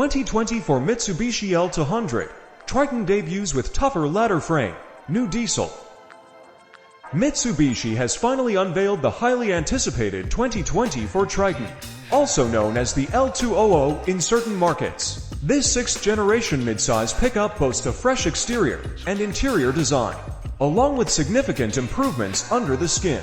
2024 Mitsubishi L200 Triton debuts with tougher ladder frame, new diesel. Mitsubishi has finally unveiled the highly anticipated 2024 Triton, also known as the L200 in certain markets. This sixth-generation midsize pickup boasts a fresh exterior and interior design, along with significant improvements under the skin.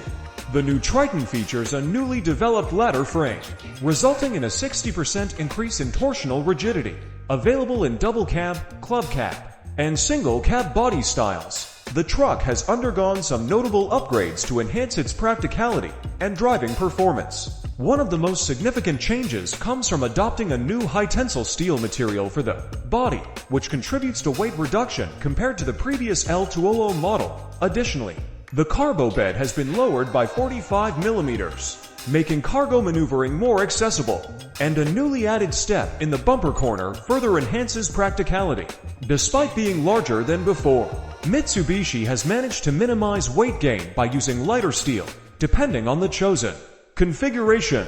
The new Triton features a newly developed ladder frame, resulting in a 60% increase in torsional rigidity, available in double cab, club cab, and single cab body styles. The truck has undergone some notable upgrades to enhance its practicality and driving performance. One of the most significant changes comes from adopting a new high-tensile steel material for the body, which contributes to weight reduction compared to the previous L200 model. Additionally, the cargo bed has been lowered by 45 millimeters, making cargo maneuvering more accessible, and a newly added step in the bumper corner further enhances practicality. Despite being larger than before, Mitsubishi has managed to minimize weight gain by using lighter steel, depending on the chosen configuration.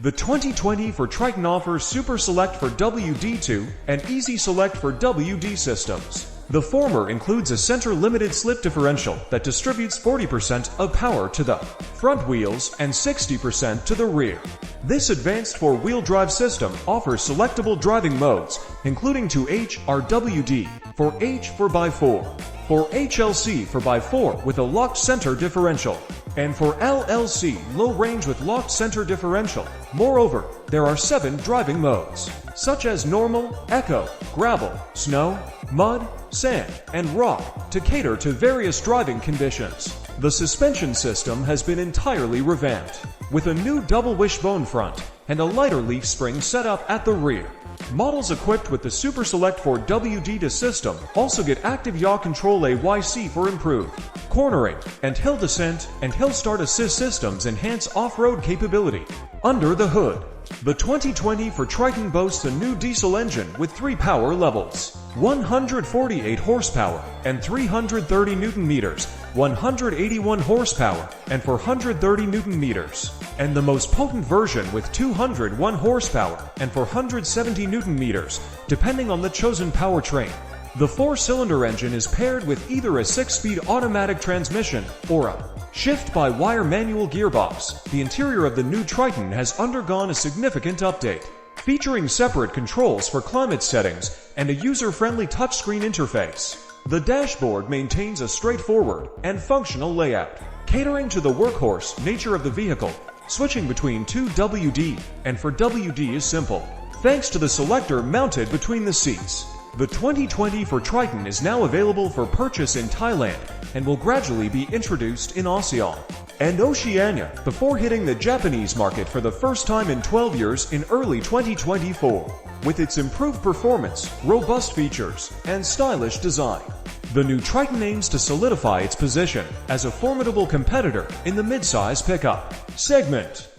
The 2024 Triton offers Super Select for WD2 and Easy Select for WD systems. The former includes a center limited slip differential that distributes 40% of power to the front wheels and 60% to the rear. This advanced four-wheel drive system offers selectable driving modes, including to HRWD for H for x4, for HLC for x4 with a locked center differential, and for LLC low range with locked center differential. Moreover, there are 7 driving modes, such as normal, eco, gravel, snow, mud, sand, and rock, to cater to various driving conditions. The suspension system has been entirely revamped, with a new double wishbone front and a lighter leaf spring setup at the rear. Models equipped with the Super Select for WD system also get active yaw control AYC for improved cornering, and hill descent and hill start assist systems enhance off-road capability. Under the hood, the 2024 Triton boasts a new diesel engine with 3 power levels, 148 horsepower and 330 Nm, 181 horsepower and 430 Nm, and the most potent version with 201 horsepower and 470 Nm, depending on the chosen powertrain. The 4-cylinder engine is paired with either a 6-speed automatic transmission or a shift-by-wire manual gearbox. The interior of the new Triton has undergone a significant update, featuring separate controls for climate settings and a user-friendly touchscreen interface. The dashboard maintains a straightforward and functional layout, catering to the workhorse nature of the vehicle. Switching between 2 WD and 4 WD is simple, thanks to the selector mounted between the seats. The 2024 Triton is now available for purchase in Thailand and will gradually be introduced in ASEAN and Oceania before hitting the Japanese market for the first time in 12 years in early 2024. With its improved performance, robust features, and stylish design, the new Triton aims to solidify its position as a formidable competitor in the midsize pickup segment.